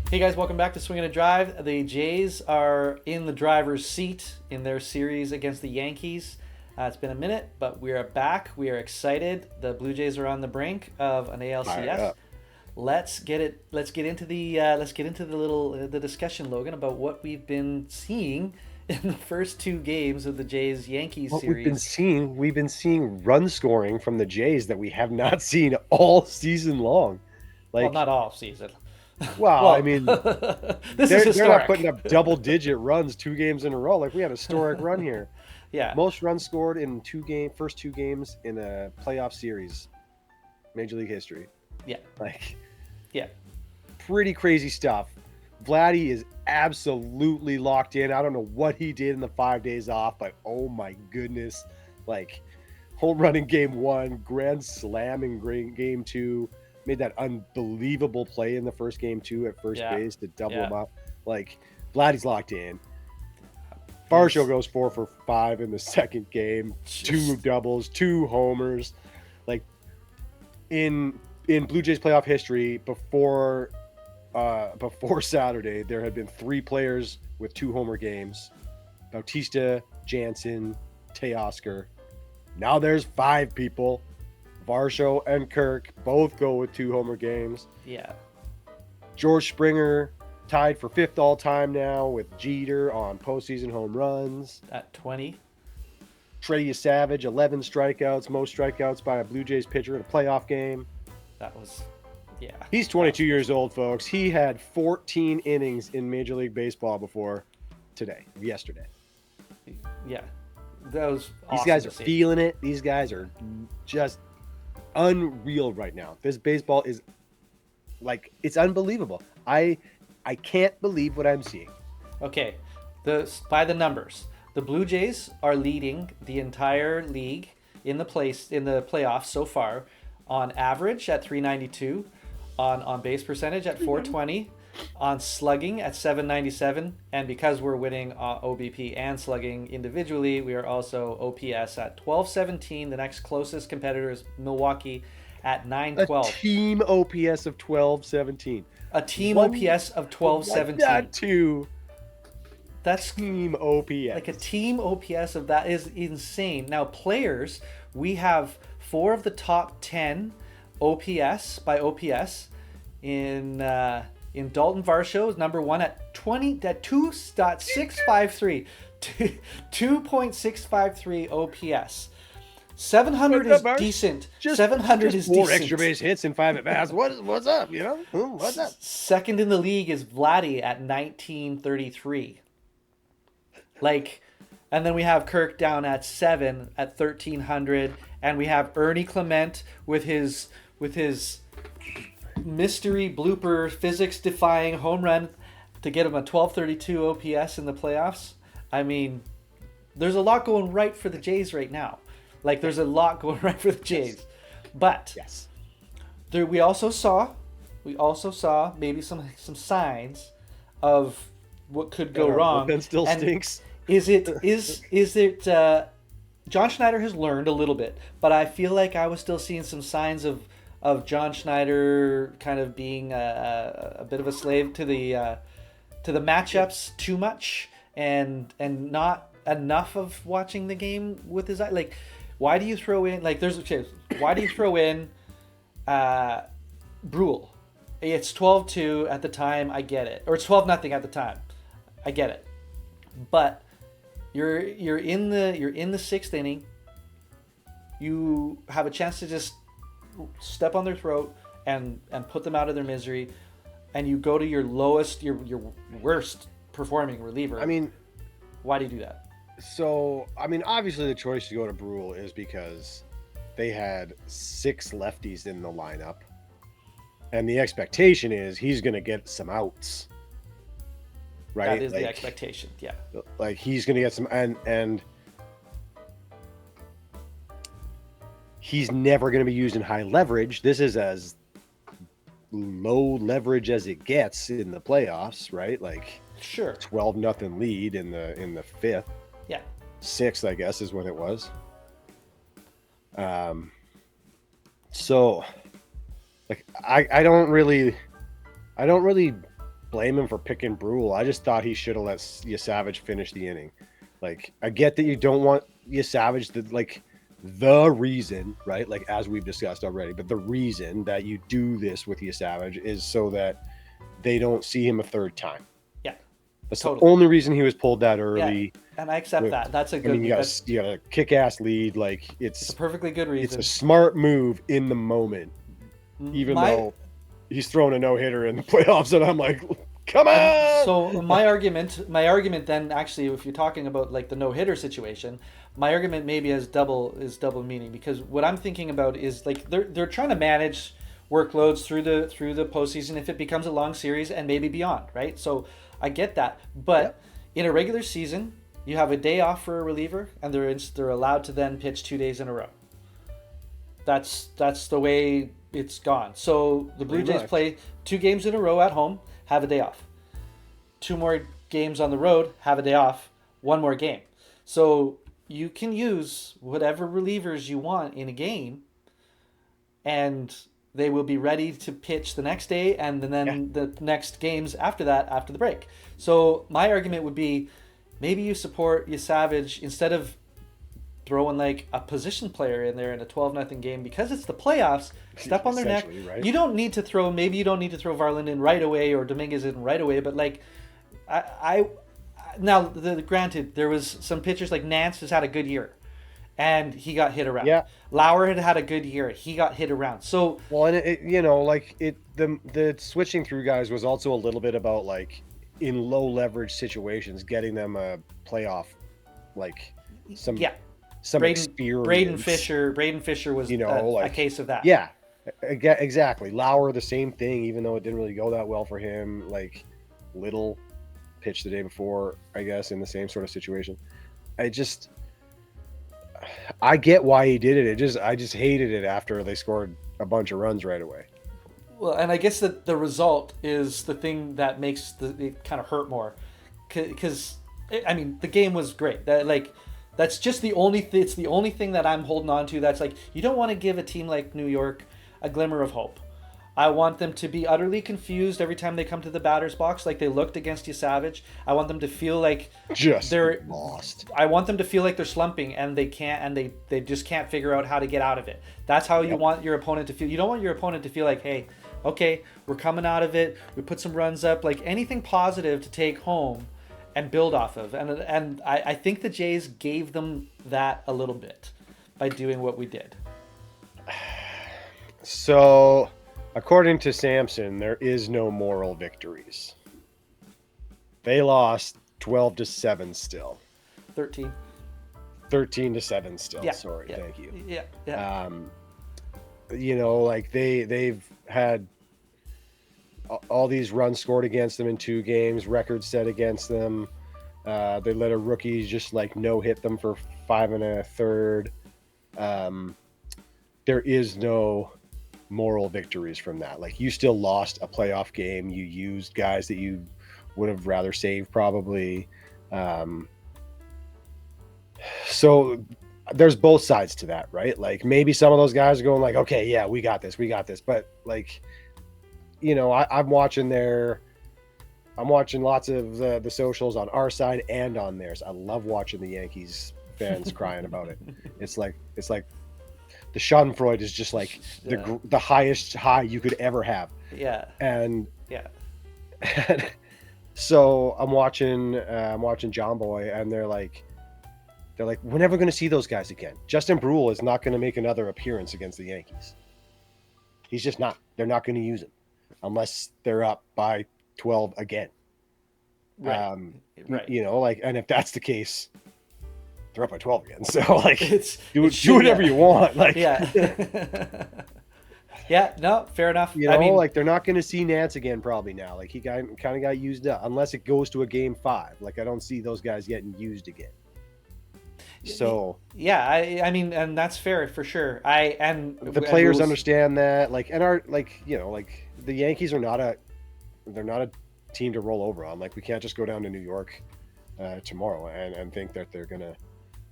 Hey guys, welcome back to Swing and a Drive. The Jays are in the driver's seat in their series against the Yankees. It's been a minute, but we are back. We are excited. The Blue Jays are on the brink of an Fired ALCS. up. Let's get it. Let's get into the discussion, Logan, about what we've been seeing in the first two games of the Jays Yankees What series. we've been seeing run scoring from the Jays that we have not seen all season long. Well, Like, not all season. wow, I Well, mean, this is they're not putting historic. up double digit runs 2 games in a row. Like we had a historic run here. Yeah, Most runs scored in first 2 games in a playoff series, Major League history. yeah, Like yeah. pretty crazy stuff. Vladdy is absolutely locked in. I don't know what he did in the 5 days off, but oh my goodness. Like home run in game one, grand slam in game two, made that unbelievable play in the first game too at first Yeah, base to double yeah. him up. Like Vladdy's locked in. Varsho He's goes 4 for 5 in the second game, two just doubles, two homers. Like in Blue Jays playoff history, before Saturday, there had been 3 players with 2 homer games: Bautista, Jansen, Teoscar. Now there's 5 people. Varsho and Kirk both go with 2 homer games. yeah. George Springer tied for 5th all time now with Jeter on postseason home runs. At 20. Trey Yesavage, 11 strikeouts, most strikeouts by a Blue Jays pitcher in a playoff game. That was, yeah. He's 22 years old, folks. He had 14 innings in Major League Baseball before yesterday. Yeah. That was These awesome guys to are see. feeling it. These guys are just unreal right now. This baseball is like it's unbelievable. I can't believe what I'm seeing. Okay. By the numbers, the Blue Jays are leading the entire league in the playoffs so far on average at 392, on base percentage at 420, on slugging at 797, and because we're winning OBP and slugging individually, we are also OPS at 1217. The next closest competitor is Milwaukee at A 912. team OPS of 1217. A team One, OPS of 1217. not two. That's Team OPS. like a team OPS of that is insane. Now, players, we have 4 of the top 10 OPS by OPS in Dalton Varsho is number one at 2.653, 2.653 OPS. 700 What's up, is Marsh? decent. Just 700 just is four decent. extra base hits and 5 at bats. What's up? You know what's up? Second in the league is Vladdy at 1933. Like, and then we have Kirk down at 7 at 1300, and we have Ernie Clement with his mystery blooper physics defying home run to get him a 1232 OPS in the playoffs. I mean, there's a lot going right for the Jays right now. Like, there's a lot going right for the Jays. But Yes. we also saw maybe some signs of what could go And our wrong. bullpen still And stinks. is it John Schneider has learned a little bit, but I feel like I was still seeing some signs of John Schneider kind of being a bit of a slave to the matchups too much, and not enough of watching the game with his eye. Like, why do you throw in why do you throw in Brule? It's 12-2 at the time. I get it, or it's 12-0 at the time. I get it, but you're in the sixth inning. You have a chance to just step on their throat and put them out of their misery, and you go to your worst performing reliever. I mean, why do you do that? so obviously the choice to go to Brule is because they had 6 lefties in the lineup, and the expectation is he's going to get some outs, right? That is the expectation. Yeah. Like he's going to get some, and he's never going to be used in high leverage. This is as low leverage as it gets in the playoffs, right? Like Sure. 12-0 lead in the fifth. Yeah. Sixth, I guess, is what it was. So like I don't really blame him for picking Brule. I just thought he should have let Yesavage finish the inning. Like, I get that you don't want Yesavage to, like, the reason, right? Like, as we've discussed already, but the reason that you do this with Yesavage is so that they don't see him a third time. Yeah. That's totally the only reason he was pulled that early. Yeah. And I accept that. That's a good. I mean, you got a kick-ass lead. Like, it's a perfectly good reason. It's a smart move in the moment, even though he's throwing a no-hitter in the playoffs, and I'm like, come on. So my argument then, actually, if you're talking about like the no-hitter situation, my argument maybe is double meaning, because what I'm thinking about is like they're trying to manage workloads through the postseason if it becomes a long series and maybe beyond, right? So I get that, but in a regular season, you have a day off for a reliever, and they're allowed to then pitch 2 days in a row. That's the way it's gone. So the Blue Jays play 2 games in a row at home, have a day off. 2 more games on the road, have a day off. 1 more game. So you can use whatever relievers you want in a game, and they will be ready to pitch the next day and then the next games after that, after the break. So my argument would be, maybe you support Yesavage instead of throwing like a position player in there in a 12-0 game, because it's the playoffs. Step on their neck. Right? You don't need to throw. Maybe you don't need to throw Varland in right away or Dominguez in right away. But like, granted, there was some pitchers like Nance has had a good year, and he got hit around. Yeah. Lauer had a good year. He got hit around. So well, and the switching through guys was also a little bit about like in low leverage situations, getting them a playoff, like some experience. Braden Fisher was a case of that. Yeah, exactly. Lauer, the same thing, even though it didn't really go that well for him. Like, Little pitched the day before, I guess, in the same sort of situation. I get why he did it. I just hated it after they scored a bunch of runs right away. Well, and I guess that the result is the thing that makes it kind of hurt more, because I mean the game was great. That's just the only it's the only thing that I'm holding on to. That's like, you don't want to give a team like New York a glimmer of hope. I want them to be utterly confused every time they come to the batter's box, like they looked against Yesavage. I want them to feel like they're lost. I want them to feel like they're slumping and they can't, and they just can't figure out how to get out of it. That's how you want your opponent to feel. You don't want your opponent to feel like, hey, okay, we're coming out of it. We put some runs up, like anything positive to take home and build off of. And I think the Jays gave them that a little bit by doing what we did. So, according to Samson, there is no moral victories. They lost 12-7 still. 13. 13-7 still. Yeah, Sorry, yeah, thank you. Yeah. Like they've had all these runs scored against them in 2 games, records set against them. They let a rookie just like no hit them for 5 1/3. There is no moral victories from that. Like, you still lost a playoff game. You used guys that you would have rather saved probably. So there's both sides to that, right? Like, maybe some of those guys are going like, okay, yeah, we got this. But like, I'm watching lots of the socials on our side and on theirs. I love watching the Yankees fans crying about it. It's like the Schadenfreude is just like the highest high you could ever have. Yeah. And so I'm watching John Boy, and they're like, we're never going to see those guys again. Justin Brule is not going to make another appearance against the Yankees. He's just not. They're not going to use him unless they're up by 12 again. Right. Right. And if that's the case, they're up by 12 again. So like, do whatever you want. Like, yeah. Yeah. No, fair enough. Like, they're not going to see Nance again probably now. Like, he kind of got used up unless it goes to a game 5. Like, I don't see those guys getting used again. So yeah, I mean, and that's fair for sure. The players understand that. Like, and the Yankees are not a team to roll over on. Like, we can't just go down to New York tomorrow and think that they're gonna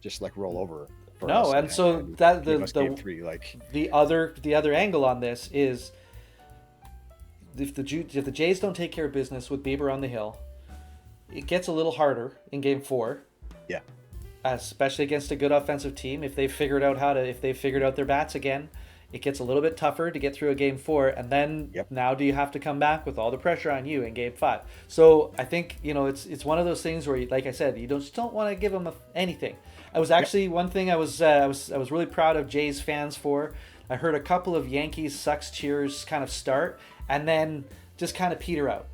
just like roll over. No, and so that game 3, like the other angle on this is if the Jays don't take care of business with Bieber on the hill, it gets a little harder in Game 4. Yeah. Especially against a good offensive team. If they've figured out their bats again, it gets a little bit tougher to get through a Game 4. And then now do you have to come back with all the pressure on you in Game 5? So I think, it's one of those things where, like I said, you just don't want to give them anything. I was actually one thing I was really proud of Jays fans for. I heard a couple of Yankees sucks cheers kind of start and then just kind of peter out.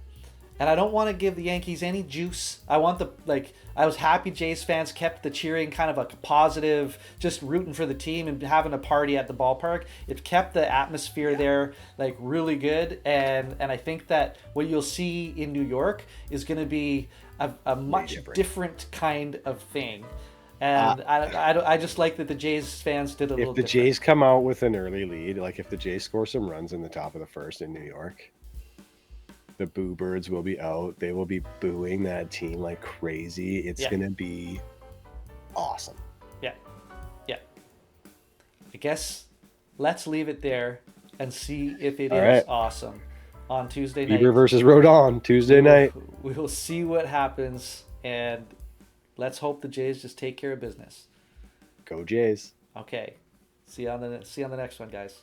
And I don't want to give the Yankees any juice. I was happy Jays fans kept the cheering kind of like a positive, just rooting for the team and having a party at the ballpark. It kept the atmosphere there like really good. And I think that what you'll see in New York is going to be a much different kind of thing. And I just like that the Jays fans did a little different. If the Jays come out with an early lead, like if the Jays score some runs in the top of the first in New York, the Boo Birds will be out. They will be booing that team like crazy. It's going to be awesome. Yeah. Yeah. I guess let's leave it there and see if it is awesome on Tuesday night. Bieber versus Rodon, Tuesday night. We will see what happens, and let's hope the Jays just take care of business. Go Jays. Okay. See you on the next one, guys.